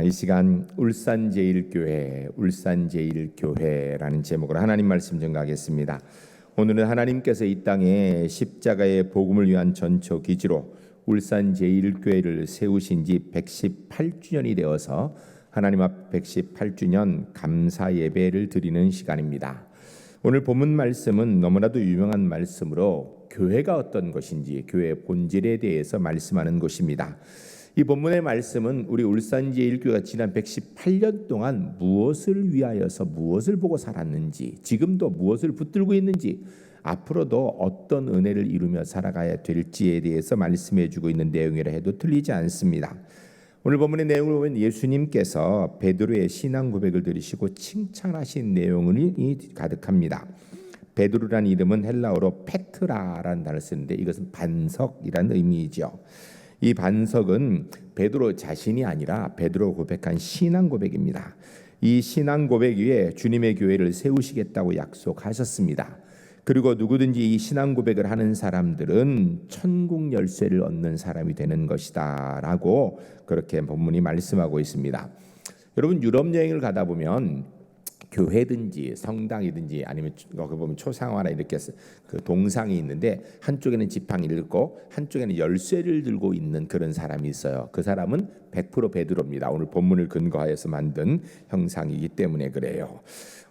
이 시간 울산제일교회라는 제목으로 하나님 말씀 전가하겠습니다. 오늘은 하나님께서 이 땅에 십자가의 복음을 위한 전초 기지로 울산제일교회를 세우신 지 118주년이 되어서 하나님 앞 118주년 감사 예배를 드리는 시간입니다. 오늘 본문 말씀은 너무나도 유명한 말씀으로 교회가 어떤 것인지 교회의 본질에 대해서 말씀하는 것입니다. 이 본문의 말씀은 우리 울산제일교회가 지난 118년 동안 무엇을 위하여서 무엇을 보고 살았는지, 지금도 무엇을 붙들고 있는지, 앞으로도 어떤 은혜를 이루며 살아가야 될지에 대해서 말씀해 주고 있는 내용이라 해도 틀리지 않습니다. 오늘 본문의 내용을 보면 예수님께서 베드로의 신앙 고백을 들으시고 칭찬하신 내용이 가득합니다. 베드로라는 이름은 헬라어로 페트라라는 단어를 쓰는데 이것은 반석이라는 의미이죠. 이 반석은 베드로 자신이 아니라 베드로 고백한 신앙 고백입니다. 이 신앙 고백 위에 주님의 교회를 세우시겠다고 약속하셨습니다. 그리고 누구든지 이 신앙 고백을 하는 사람들은 천국 열쇠를 얻는 사람이 되는 것이다 라고 그렇게 본문이 말씀하고 있습니다. 여러분, 유럽 여행을 가다 보면 교회든지 성당이든지 아니면 거기 보면 초상화나 이렇게 그 동상이 있는데 한쪽에는 지팡이를 들고 한쪽에는 열쇠를 들고 있는 그런 사람이 있어요. 그 사람은 100% 베드로입니다. 오늘 본문을 근거하여서 만든 형상이기 때문에 그래요.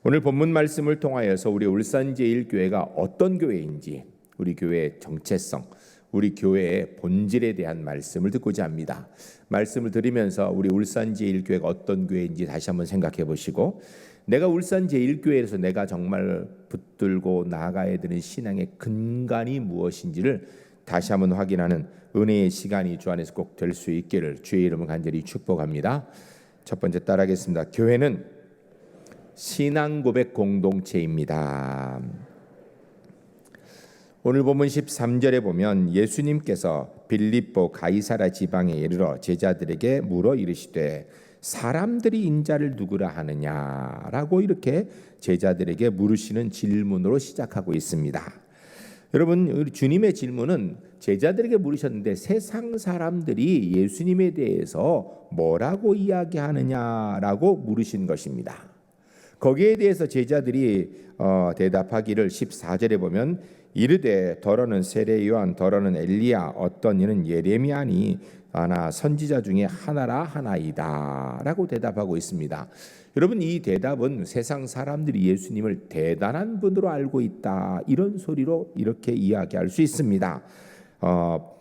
오늘 본문 말씀을 통하여서 우리 울산제일교회가 어떤 교회인지, 우리 교회의 정체성, 우리 교회의 본질에 대한 말씀을 듣고자 합니다. 말씀을 들으면서 우리 울산제일교회가 어떤 교회인지 다시 한번 생각해 보시고, 내가 울산제일교회에서 내가 정말 붙들고 나아가야 되는 신앙의 근간이 무엇인지를 다시 한번 확인하는 은혜의 시간이 주 안에서 꼭 될 수 있기를 주의 이름으로 간절히 축복합니다. 첫 번째 따라하겠습니다. 교회는 신앙 고백 공동체입니다. 오늘 본문 13절에 보면 예수님께서 빌립보 가이사라 지방에 이르러 제자들에게 물어 이르시되 사람들이 인자를 누구라 하느냐라고 이렇게 제자들에게 물으시는 질문으로 시작하고 있습니다. 여러분, 우리 주님의 질문은 제자들에게 물으셨는데 세상 사람들이 예수님에 대해서 뭐라고 이야기하느냐라고 물으신 것입니다. 거기에 대해서 제자들이 대답하기를 14절에 보면 이르되 더러는 세례 요한, 더러는 엘리야, 어떤 이는 예레미야니 하나 선지자 중에 하나라 하나이다 라고 대답하고 있습니다. 여러분, 이 대답은 세상 사람들이 예수님을 대단한 분으로 알고 있다 이런 소리로 이렇게 이야기할 수 있습니다.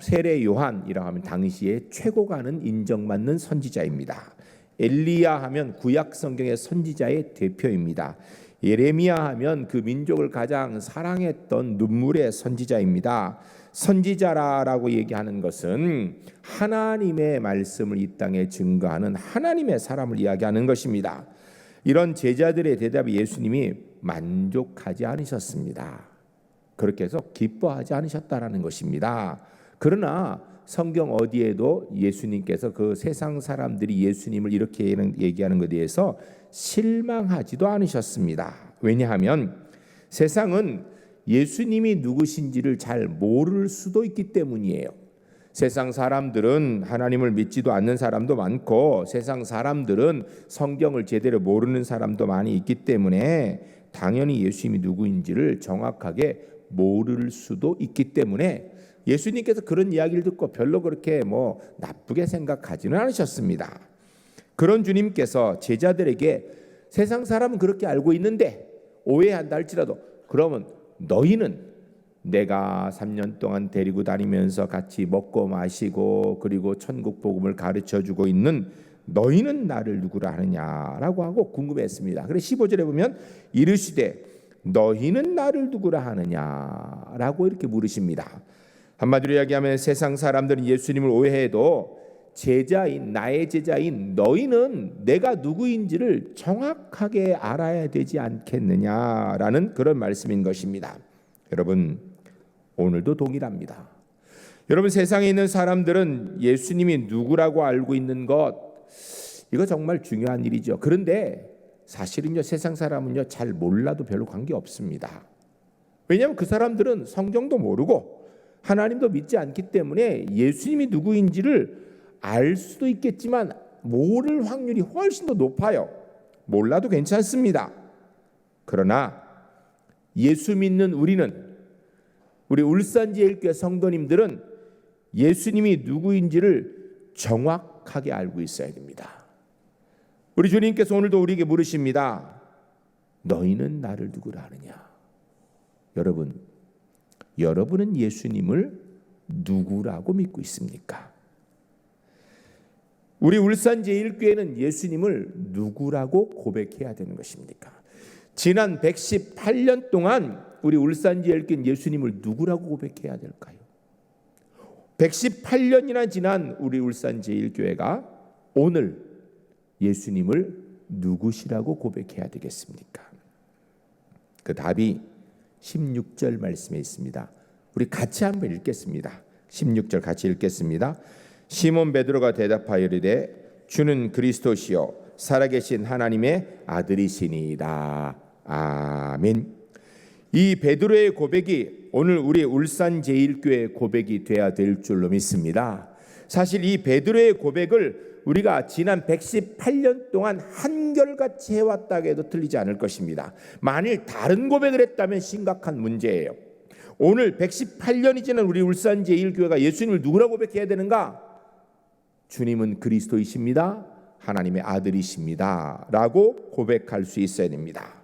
세례 요한이라고 하면 당시에 최고가는 인정받는 선지자입니다. 엘리야 하면 구약 성경의 선지자의 대표입니다. 예레미야 하면 그 민족을 가장 사랑했던 눈물의 선지자입니다. 선지자라고 얘기하는 것은 하나님의 말씀을 이 땅에 증거하는 하나님의 사람을 이야기하는 것입니다. 이런 제자들의 대답에 예수님이 만족하지 않으셨습니다. 그렇게 해서 기뻐하지 않으셨다라는 것입니다. 그러나 성경 어디에도 예수님께서 그 세상 사람들이 예수님을 이렇게 얘기하는 것에 대해서 실망하지도 않으셨습니다. 왜냐하면 세상은 예수님이 누구신지를 잘 모를 수도 있기 때문이에요. 세상 사람들은 하나님을 믿지도 않는 사람도 많고 세상 사람들은 성경을 제대로 모르는 사람도 많이 있기 때문에 당연히 예수님이 누구인지를 정확하게 모를 수도 있기 때문에 예수님께서 그런 이야기를 듣고 별로 그렇게 나쁘게 생각하지는 않으셨습니다. 그런 주님께서 제자들에게 세상 사람은 그렇게 알고 있는데 오해한다 할지라도 그러면 너희는 내가 3년 동안 데리고 다니면서 같이 먹고 마시고 그리고 천국 복음을 가르쳐주고 있는 너희는 나를 누구라 하느냐라고 하고 궁금했습니다. 그래서 15절에 보면 이르시되 너희는 나를 누구라 하느냐라고 이렇게 물으십니다. 한마디로 이야기하면 세상 사람들은 예수님을 오해해도 나의 제자인 너희는 내가 누구인지를 정확하게 알아야 되지 않겠느냐라는 그런 말씀인 것입니다. 여러분, 오늘도 동일합니다. 여러분, 세상에 있는 사람들은 예수님이 누구라고 알고 있는 것, 이거 정말 중요한 일이죠. 그런데 사실은요, 세상 사람은요 잘 몰라도 별로 관계 없습니다. 왜냐하면 그 사람들은 성경도 모르고 하나님도 믿지 않기 때문에 예수님이 누구인지를 알 수도 있겠지만 모를 확률이 훨씬 더 높아요. 몰라도 괜찮습니다. 그러나 예수 믿는 우리 울산제일교회 성도님들은 예수님이 누구인지를 정확하게 알고 있어야 됩니다. 우리 주님께서 오늘도 우리에게 물으십니다. 너희는 나를 누구라 하느냐? 여러분은 예수님을 누구라고 믿고 있습니까? 우리 울산제일교회는 예수님을 누구라고 고백해야 되는 것입니까? 지난 118년 동안 우리 울산제일교회는 예수님을 누구라고 고백해야 될까요? 118년이나 지난 우리 울산제일교회가 오늘 예수님을 누구시라고 고백해야 되겠습니까? 그 답이 16절 말씀에 있습니다. 우리 같이 한번 읽겠습니다. 16절 같이 읽겠습니다. 시몬 베드로가 대답하여 이르되 주는 그리스도시요 살아계신 하나님의 아들이시니이다. 아멘. 이 베드로의 고백이 오늘 우리 울산제일교회 고백이 되어야 될 줄로 믿습니다. 사실 이 베드로의 고백을 우리가 지난 118년 동안 한결같이 해왔다 해도 틀리지 않을 것입니다. 만일 다른 고백을 했다면 심각한 문제예요. 오늘 118년이 지난 우리 울산제일교회가 예수님을 누구라고 고백해야 되는가? 주님은 그리스도이십니다. 하나님의 아들이십니다. 라고 고백할 수 있어야 됩니다.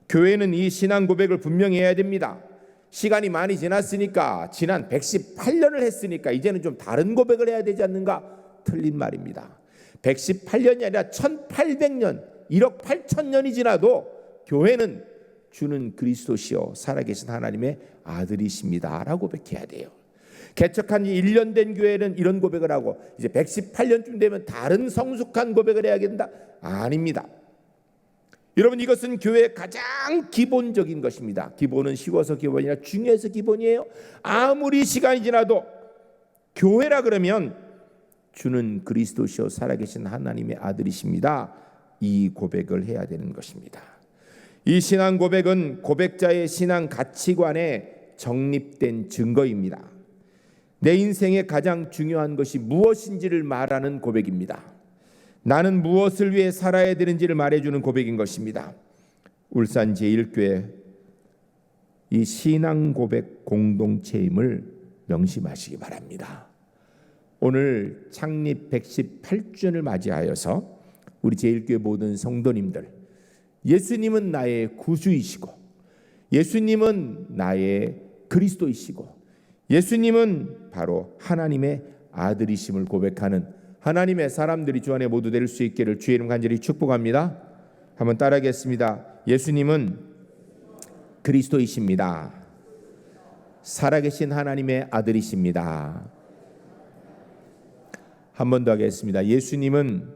교회는 이 신앙 고백을 분명히 해야 됩니다. 시간이 많이 지났으니까 지난 118년을 했으니까 이제는 좀 다른 고백을 해야 되지 않는가? 틀린 말입니다. 118년이 아니라 1800년 1억 8천년이 지나도 교회는 주는 그리스도시요 살아계신 하나님의 아들이십니다 라고 고백해야 돼요. 개척한 지 1년 된 교회는 이런 고백을 하고 이제 118년쯤 되면 다른 성숙한 고백을 해야 된다? 아닙니다. 여러분, 이것은 교회의 가장 기본적인 것입니다. 기본은 쉬워서 기본이 아니라 중요해서 기본이에요. 아무리 시간이 지나도 교회라 그러면 주는 그리스도시요 살아계신 하나님의 아들이십니다. 이 고백을 해야 되는 것입니다. 이 신앙 고백은 고백자의 신앙 가치관에 정립된 증거입니다. 내 인생의 가장 중요한 것이 무엇인지를 말하는 고백입니다. 나는 무엇을 위해 살아야 되는지를 말해주는 고백인 것입니다. 울산제일교회 이 신앙 고백 공동체임을 명심하시기 바랍니다. 오늘 창립 118주년을 맞이하여서 우리 제일교회 모든 성도님들, 예수님은 나의 구주이시고 예수님은 나의 그리스도이시고 예수님은 바로 하나님의 아들이심을 고백하는 하나님의 사람들이 주 안에 모두 될 수 있기를 주의 이름 간절히 축복합니다. 한번 따라하겠습니다. 예수님은 그리스도이십니다. 살아계신 하나님의 아들이십니다. 한 번 더 하겠습니다. 예수님은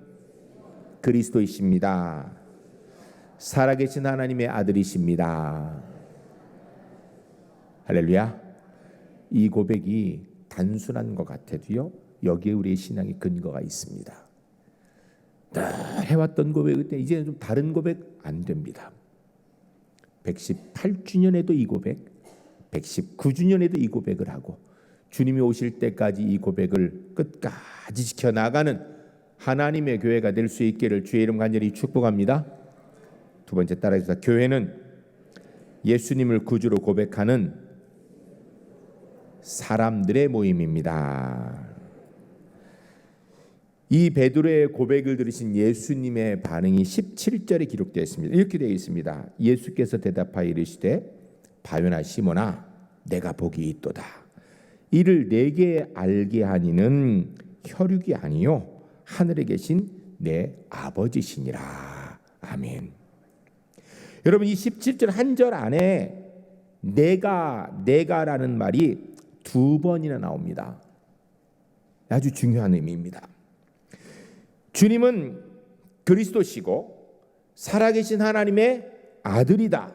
그리스도이십니다. 살아계신 하나님의 아들이십니다. 할렐루야. 이 고백이 단순한 것 같아도요, 여기에 우리의 신앙의 근거가 있습니다. 해왔던 고백일 때 이제는 좀 다른 고백 안 됩니다. 118주년에도 이 고백, 119주년에도 이 고백을 하고 주님이 오실 때까지 이 고백을 끝까지 지켜나가는 하나님의 교회가 될 수 있기를 주의 이름 간절히 축복합니다. 두 번째 따라해주세요. 교회는 예수님을 구주로 고백하는 사람들의 모임입니다. 이 베드로의 고백을 들으신 예수님의 반응이 17절에 기록되어 있습니다. 이렇게 되어 있습니다. 예수께서 대답하여 이르시되 바요나 시몬아 내가 복이 있도다. 이를 내게 알게 하니는 혈육이 아니요 하늘에 계신 내 아버지시니라. 아멘. 여러분, 이 17절 한 절 안에 내가라는 말이 두 번이나 나옵니다. 아주 중요한 의미입니다. 주님은 그리스도시고 살아계신 하나님의 아들이다.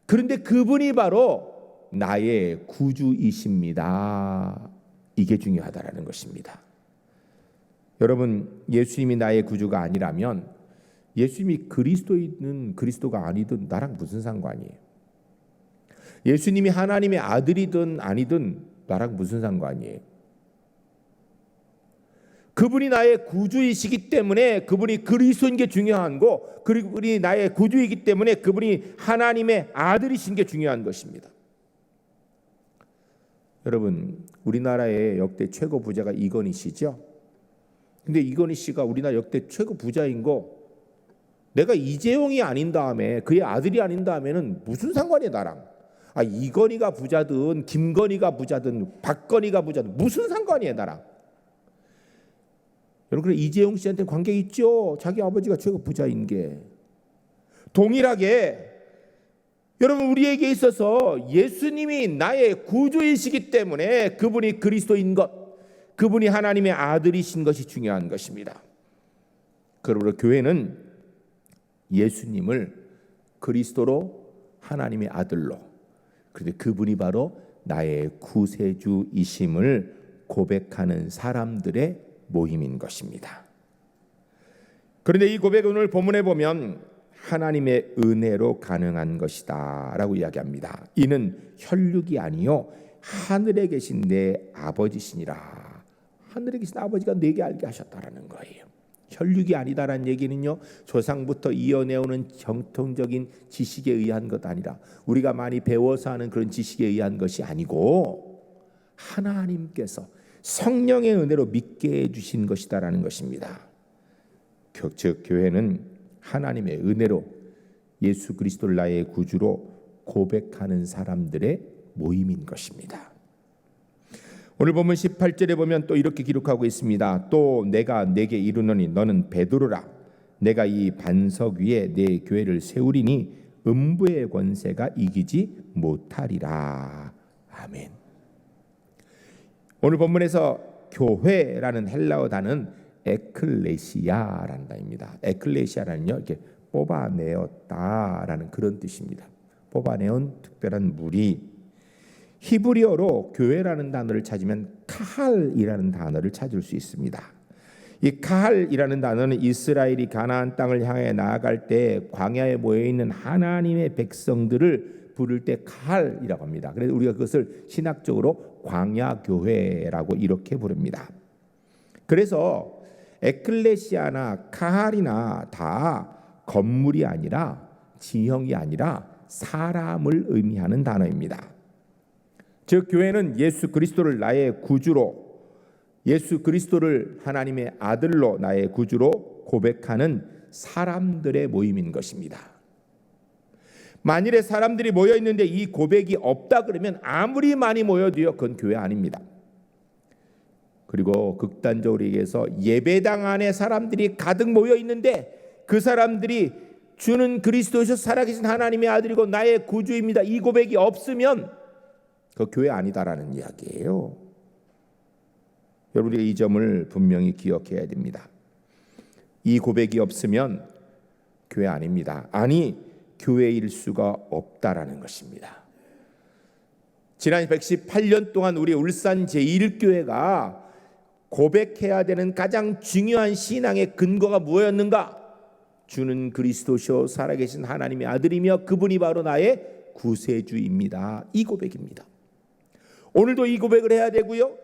그런데 그분이 바로 나의 구주이십니다. 이게 중요하다라는 것입니다. 여러분, 예수님이 나의 구주가 아니라면 예수님이 그리스도이든 그리스도가 아니든 나랑 무슨 상관이에요? 예수님이 하나님의 아들이든 아니든 나랑 무슨 상관이에요? 그분이 나의 구주이시기 때문에 그분이 그리스도인 게 중요한 거, 그분이 나의 구주이기 때문에 그분이 하나님의 아들이신 게 중요한 것입니다. 여러분, 우리나라의 역대 최고 부자가 이건희 씨죠. 근데 이건희 씨가 우리나라 역대 최고 부자인 거, 내가 이재용이 아닌 다음에, 그의 아들이 아닌 다음에는 무슨 상관이야 나랑. 이건희가 부자든 김건희가 부자든 박건희가 부자든 무슨 상관이에요 나랑. 여러분, 그래 이재용 씨한테 관계 있죠. 자기 아버지가 최고 부자인 게. 동일하게 여러분, 우리에게 있어서 예수님이 나의 구주이시기 때문에 그분이 그리스도인 것, 그분이 하나님의 아들이신 것이 중요한 것입니다. 그러므로 교회는 예수님을 그리스도로 하나님의 아들로, 그런데 그분이 바로 나의 구세주이심을 고백하는 사람들의 모임인 것입니다. 그런데 이 고백은 오늘 본문에 보면 하나님의 은혜로 가능한 것이다 라고 이야기합니다. 이는 혈육이 아니요 하늘에 계신 내 아버지시니라. 하늘에 계신 아버지가 내게 알게 하셨다라는 거예요. 혈육이 아니다라는 얘기는요, 조상부터 이어내오는 정통적인 지식에 의한 것 아니라, 우리가 많이 배워서 하는 그런 지식에 의한 것이 아니고 하나님께서 성령의 은혜로 믿게 해주신 것이다라는 것입니다. 즉 교회는 하나님의 은혜로 예수 그리스도를 나의 구주로 고백하는 사람들의 모임인 것입니다. 오늘 보면 18절에 보면 또 이렇게 기록하고 있습니다. 또 내가 내게 이르노니 너는 베드로라. 내가 이 반석 위에 내 교회를 세우리니 음부의 권세가 이기지 못하리라. 아멘. 오늘 본문에서 교회라는 헬라어 단어는 에클레시아라는 단어입니다. 에클레시아는요, 이렇게 뽑아내었다라는 그런 뜻입니다. 뽑아내온 특별한 무리. 히브리어로 교회라는 단어를 찾으면 카할이라는 단어를 찾을 수 있습니다. 이 카할이라는 단어는 이스라엘이 가나안 땅을 향해 나아갈 때 광야에 모여 있는 하나님의 백성들을 부를 때 카할이라고 합니다. 그래서 우리가 그것을 신학적으로 광야 교회라고 이렇게 부릅니다. 그래서 에클레시아나 카할이나 다 건물이 아니라, 지형이 아니라 사람을 의미하는 단어입니다. 즉 교회는 예수 그리스도를 나의 구주로, 예수 그리스도를 하나님의 아들로 나의 구주로 고백하는 사람들의 모임인 것입니다. 만일에 사람들이 모여 있는데 이 고백이 없다 그러면 아무리 많이 모여도요, 그건 교회 아닙니다. 그리고 극단적으로 얘기해서 예배당 안에 사람들이 가득 모여 있는데 그 사람들이 주는 그리스도에서 살아계신 하나님의 아들이고 나의 구주입니다, 이 고백이 없으면 그 교회 아니다라는 이야기예요. 여러분이 이 점을 분명히 기억해야 됩니다. 이 고백이 없으면 교회 아닙니다. 아니, 교회일 수가 없다라는 것입니다. 지난 118년 동안 우리 울산 제1교회가 고백해야 되는 가장 중요한 신앙의 근거가 무엇이었는가? 주는 그리스도시요 살아계신 하나님의 아들이며 그분이 바로 나의 구세주입니다. 이 고백입니다. 오늘도 이 고백을 해야 되고요,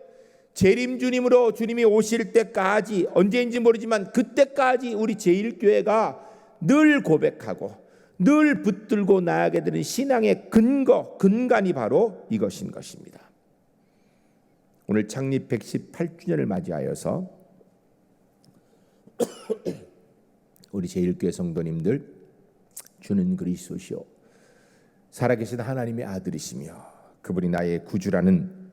재림 주님으로 주님이 오실 때까지, 언제인지 모르지만 그때까지 우리 제1교회가 늘 고백하고 늘 붙들고 나아가게 되는 신앙의 근간이 바로 이것인 것입니다. 오늘 창립 118주년을 맞이하여서 우리 제1교회 성도님들, 주는 그리스도시요 살아계신 하나님의 아들이시며 그분이 나의 구주라는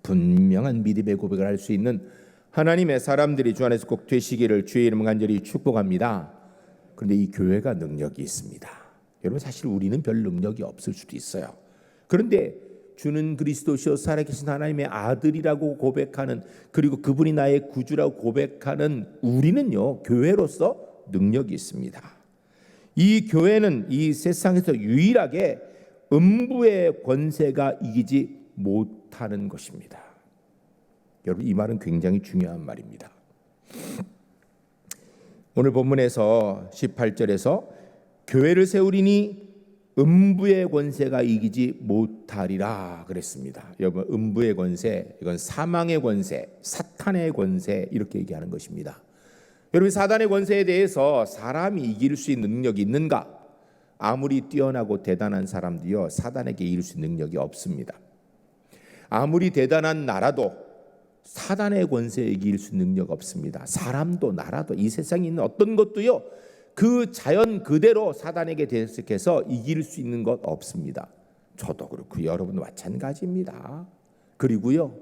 분명한 믿음의 고백을 할 수 있는 하나님의 사람들이 주 안에서 꼭 되시기를 주의 이름으로 간절히 축복합니다. 그런데 이 교회가 능력이 있습니다. 여러분, 사실 우리는 별 능력이 없을 수도 있어요. 그런데 주는 그리스도시요 살아계신 하나님의 아들이라고 고백하는, 그리고 그분이 나의 구주라고 고백하는 우리는요, 교회로서 능력이 있습니다. 이 교회는 이 세상에서 유일하게 음부의 권세가 이기지 못하는 것입니다. 여러분, 이 말은 굉장히 중요한 말입니다. 오늘 본문에서 18절에서 교회를 세우리니 음부의 권세가 이기지 못하리라 그랬습니다. 여러분, 음부의 권세, 이건 사망의 권세, 사탄의 권세 이렇게 얘기하는 것입니다. 여러분, 사단의 권세에 대해서 사람이 이길 수 있는 능력이 있는가? 아무리 뛰어나고 대단한 사람도요, 사단에게 이길 수 있는 능력이 없습니다. 아무리 대단한 나라도 사단의 권세에 이길 수 있는 능력 없습니다. 사람도 나라도 이 세상에 있는 어떤 것도요, 그 자연 그대로 사단에게 대적해서 이길 수 있는 것 없습니다. 저도 그렇고 여러분도 마찬가지입니다. 그리고요,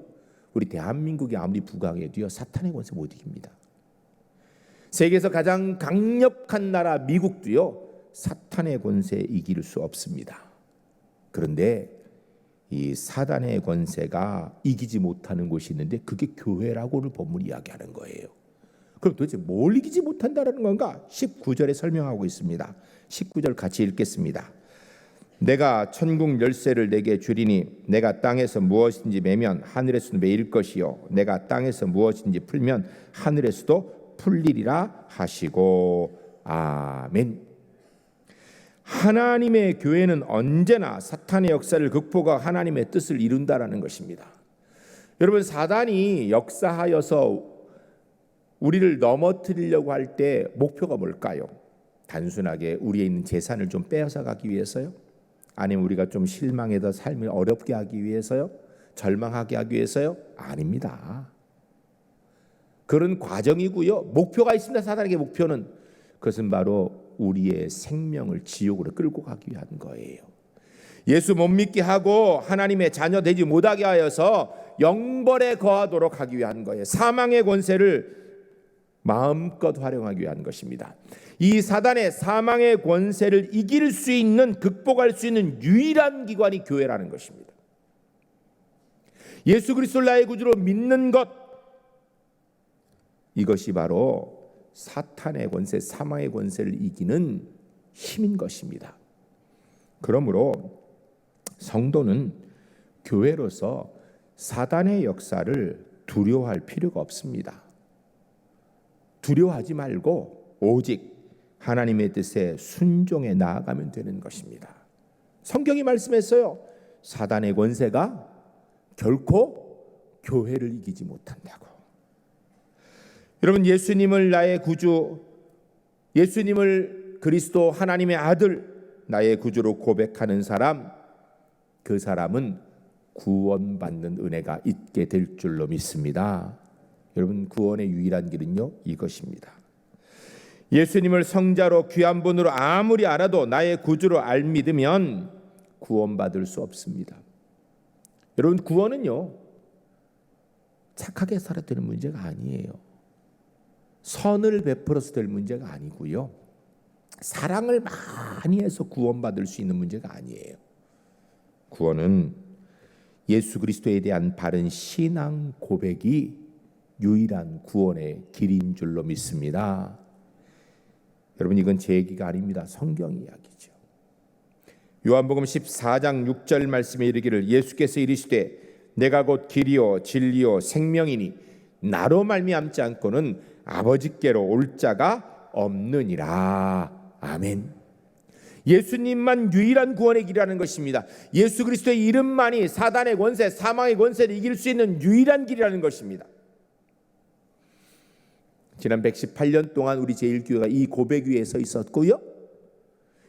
우리 대한민국이 아무리 부강해도요, 사탄의 권세 못 이깁니다. 세계에서 가장 강력한 나라 미국도요, 사탄의 권세에 이길 수 없습니다. 그런데 이 사단의 권세가 이기지 못하는 곳이 있는데 그게 교회라고 오늘 본문이 이야기하는 거예요. 그럼 도대체 뭘 이기지 못한다는 건가? 19절에 설명하고 있습니다. 19절 같이 읽겠습니다. 내가 천국 열쇠를 내게 주리니 내가 땅에서 무엇인지 매면 하늘에서도 매일 것이요 내가 땅에서 무엇인지 풀면 하늘에서도 풀리리라 하시고 아멘. 하나님의 교회는 언제나 사탄의 역사를 극복하고 하나님의 뜻을 이룬다라는 것입니다. 여러분, 사단이 역사하여서 우리를 넘어뜨리려고 할 때 목표가 뭘까요? 단순하게 우리에 있는 재산을 좀 빼앗아 가기 위해서요? 아니면 우리가 좀 실망해서 삶을 어렵게 하기 위해서요? 절망하게 하기 위해서요? 아닙니다. 그런 과정이고요. 목표가 있습니다. 사단에게 목표는 그것은 바로 우리의 생명을 지옥으로 끌고 가기 위한 거예요. 예수 못 믿게 하고 하나님의 자녀 되지 못하게 하여서 영벌에 거하도록 하기 위한 거예요. 사망의 권세를 마음껏 활용하기 위한 것입니다. 이 사단의 사망의 권세를 이길 수 있는, 극복할 수 있는 유일한 기관이 교회라는 것입니다. 예수 그리스도를 나의 구주로 믿는 것, 이것이 바로 사탄의 권세, 사망의 권세를 이기는 힘인 것입니다. 그러므로 성도는 교회로서 사단의 역사를 두려워할 필요가 없습니다. 두려워하지 말고 오직 하나님의 뜻에 순종해 나아가면 되는 것입니다. 성경이 말씀했어요. 사단의 권세가 결코 교회를 이기지 못한다고. 여러분, 예수님을 나의 구주, 예수님을 그리스도 하나님의 아들, 나의 구주로 고백하는 사람, 그 사람은 구원받는 은혜가 있게 될 줄로 믿습니다. 여러분, 구원의 유일한 길은요, 이것입니다. 예수님을 성자로 귀한 분으로 아무리 알아도 나의 구주로 믿으면 구원받을 수 없습니다. 여러분, 구원은요, 착하게 살아야 되는 문제가 아니에요. 선을 베풀어서 될 문제가 아니고요. 사랑을 많이 해서 구원받을 수 있는 문제가 아니에요. 구원은 예수 그리스도에 대한 바른 신앙 고백이 유일한 구원의 길인 줄로 믿습니다. 여러분, 이건 제 얘기가 아닙니다. 성경 이야기죠. 요한복음 14장 6절 말씀에 이르기를 예수께서 이르시되 내가 곧 길이요 진리요 생명이니 나로 말미암지 않고는 아버지께로 올 자가 없느니라. 아멘. 예수님만 유일한 구원의 길이라는 것입니다. 예수 그리스도의 이름만이 사단의 권세, 사망의 권세를 이길 수 있는 유일한 길이라는 것입니다. 지난 118년 동안 우리 제1교회가 이 고백 위에 서 있었고요.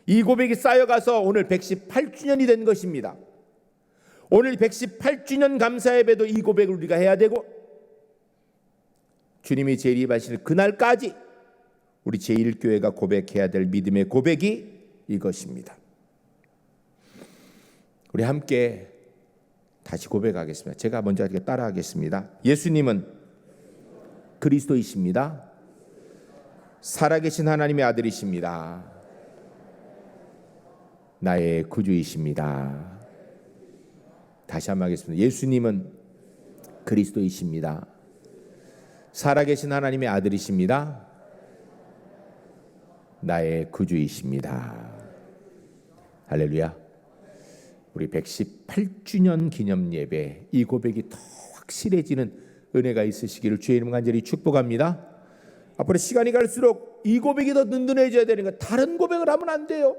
이 고백이 쌓여가서 오늘 118주년이 된 것입니다. 오늘 118주년 감사 예배도 이 고백을 우리가 해야 되고, 주님이 재림하시는 그날까지 우리 제1교회가 고백해야 될 믿음의 고백이 이것입니다. 우리 함께 다시 고백하겠습니다. 제가 먼저 따라하겠습니다. 예수님은 그리스도이십니다. 살아계신 하나님의 아들이십니다. 나의 구주이십니다. 다시 한번 하겠습니다. 예수님은 그리스도이십니다. 살아계신 하나님의 아들이십니다. 나의 구주이십니다. 할렐루야. 우리 118주년 기념 예배, 이 고백이 더 확실해지는 은혜가 있으시기를 주의 이름 간절히 축복합니다. 앞으로 시간이 갈수록 이 고백이 더 든든해져야 되는 거, 다른 고백을 하면 안 돼요.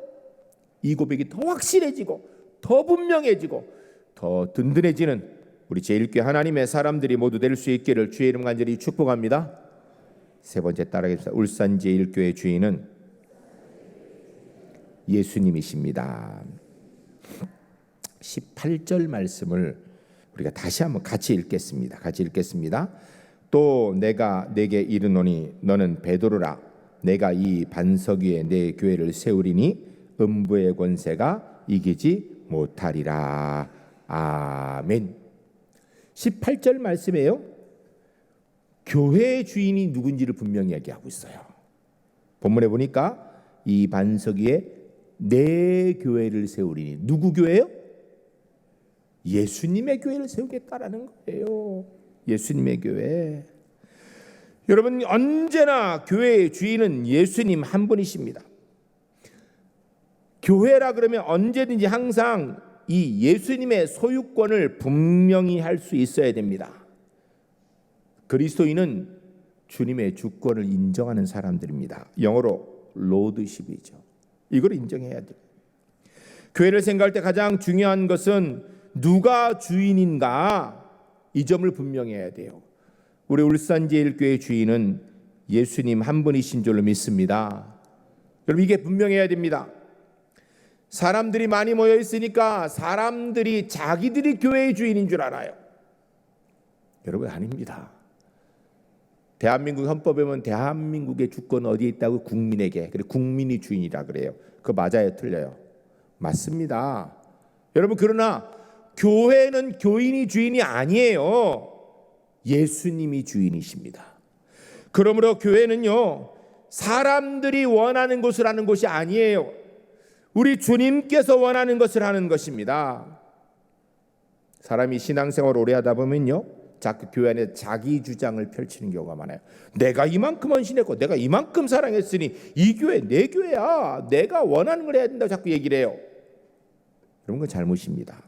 이 고백이 더 확실해지고 더 분명해지고 더 든든해지는 우리 제1교회 하나님의 사람들이 모두 될 수 있기를 주의 이름 간절히 축복합니다. 세 번째 따라하겠습니다. 울산 제1교회 주인은 예수님이십니다. 18절 말씀을 우리가 다시 한번 같이 읽겠습니다. 또 내가 내게 이르노니 너는 베드로라. 내가 이 반석 위에 내 교회를 세우리니 음부의 권세가 이기지 못하리라. 아멘. 18절 말씀에요. 교회의 주인이 누군지를 분명히 얘기하고 있어요. 본문에 보니까 이 반석 위에 내 교회를 세우리니, 누구 교회요? 예수님의 교회를 세우겠다라는 거예요. 예수님의 교회. 여러분, 언제나 교회의 주인은 예수님 한 분이십니다. 교회라 그러면 언제든지 항상 이 예수님의 소유권을 분명히 할 수 있어야 됩니다. 그리스도인은 주님의 주권을 인정하는 사람들입니다. 영어로 로드십이죠. 이걸 인정해야 돼요. 교회를 생각할 때 가장 중요한 것은 누가 주인인가, 이 점을 분명해야 돼요. 우리 울산제일교회 주인은 예수님 한 분이신 줄로 믿습니다. 여러분, 이게 분명해야 됩니다. 사람들이 많이 모여 있으니까 사람들이 자기들이 교회의 주인인 줄 알아요. 여러분, 아닙니다. 대한민국 헌법에 보면 대한민국의 주권은 어디에 있다고? 국민에게. 그래, 국민이 주인이라 그래요. 그거 맞아요, 틀려요? 맞습니다. 여러분, 그러나 교회는 교인이 주인이 아니에요. 예수님이 주인이십니다. 그러므로 교회는요, 사람들이 원하는 것을 하는 것이 아니에요. 우리 주님께서 원하는 것을 하는 것입니다. 사람이 신앙생활을 오래 하다 보면요, 자꾸 교회 안에 자기 주장을 펼치는 경우가 많아요. 내가 이만큼 헌신했고 내가 이만큼 사랑했으니 이 교회 내 교회야, 내가 원하는 걸 해야 된다고 자꾸 얘기를 해요. 그런 건 잘못입니다.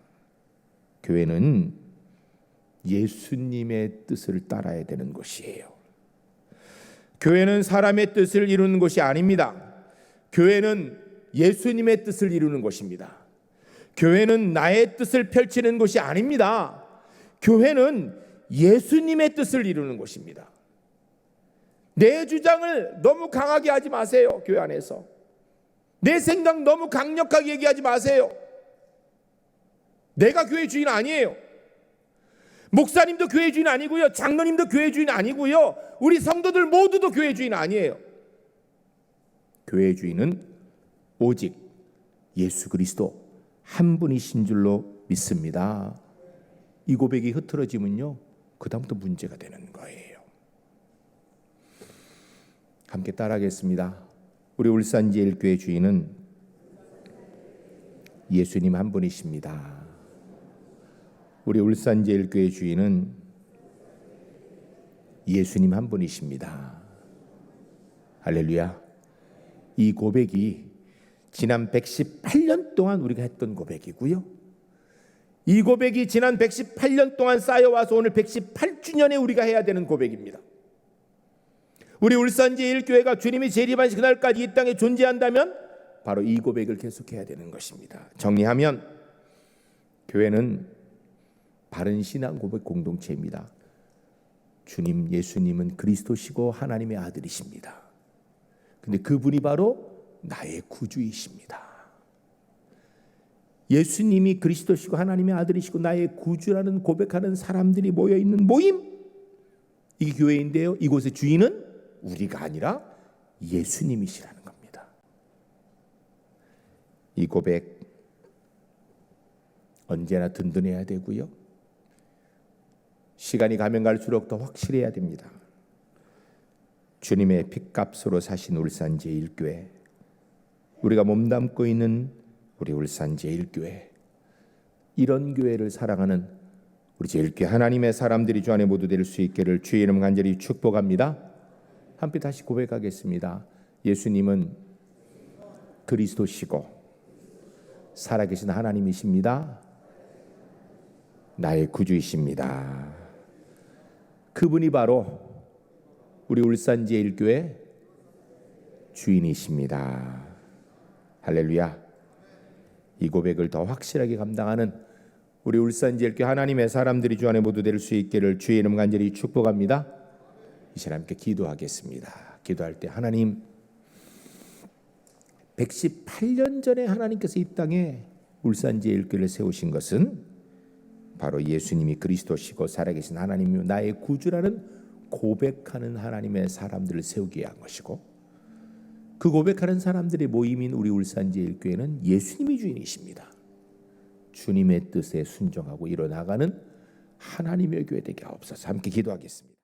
교회는 예수님의 뜻을 따라야 되는 것이에요. 교회는 사람의 뜻을 이루는 것이 아닙니다. 교회는 예수님의 뜻을 이루는 것입니다. 교회는 나의 뜻을 펼치는 것이 아닙니다. 교회는 예수님의 뜻을 이루는 것입니다. 내 주장을 너무 강하게 하지 마세요. 교회 안에서 내 생각 너무 강력하게 얘기하지 마세요. 내가 교회 주인 아니에요. 목사님도 교회 주인 아니고요, 장로님도 교회 주인 아니고요, 우리 성도들 모두도 교회 주인 아니에요. 교회 주인은 오직 예수 그리스도 한 분이신 줄로 믿습니다. 이 고백이 흐트러지면요, 그 다음부터 문제가 되는 거예요. 함께 따라하겠습니다. 우리 울산제일교회 주인은 예수님 한 분이십니다. 우리 울산제일교회 주인은 예수님 한 분이십니다. 할렐루야. 이 고백이 지난 118년 동안 우리가 했던 고백이고요, 이 고백이 지난 118년 동안 쌓여와서 오늘 118주년에 우리가 해야 되는 고백입니다. 우리 울산제일교회가 주님이 재림하신 그날까지 이 땅에 존재한다면 바로 이 고백을 계속해야 되는 것입니다. 정리하면 교회는 바른 신앙 고백 공동체입니다. 주님 예수님은 그리스도시고 하나님의 아들이십니다. 근데 그분이 바로 나의 구주이십니다. 예수님이 그리스도시고 하나님의 아들이시고 나의 구주라는 고백하는 사람들이 모여있는 모임, 이게 교회인데요, 이곳의 주인은 우리가 아니라 예수님이시라는 겁니다. 이 고백 언제나 든든해야 되고요, 시간이 가면 갈수록 더 확실해야 됩니다. 주님의 핏값으로 사신 울산제일교회, 우리가 몸담고 있는 우리 울산제일교회, 이런 교회를 사랑하는 우리 제일교회 하나님의 사람들이 주 안에 모두 될 수 있기를 주의 이름 간절히 축복합니다. 함께 다시 고백하겠습니다. 예수님은 그리스도시고 살아계신 하나님이십니다. 나의 구주이십니다. 그분이 바로 우리 울산제일교회 주인이십니다. 할렐루야. 이 고백을 더 확실하게 감당하는 우리 울산제일교회 하나님의 사람들이 주 안에 모두 될 수 있기를 주의 이름 간절히 축복합니다. 이 시간 함께 기도하겠습니다. 기도할 때 하나님, 118년 전에 하나님께서 이 땅에 울산제일교회를 세우신 것은 바로 예수님이 그리스도시고 살아계신 하나님이요 나의 구주라는 고백하는 하나님의 사람들을 세우기 위한 것이고, 그 고백하는 사람들의 모임인 우리 울산제일교회는 예수님이 주인이십니다. 주님의 뜻에 순종하고 이뤄나가는 하나님의 교회 되게 하옵소서. 함께 기도하겠습니다.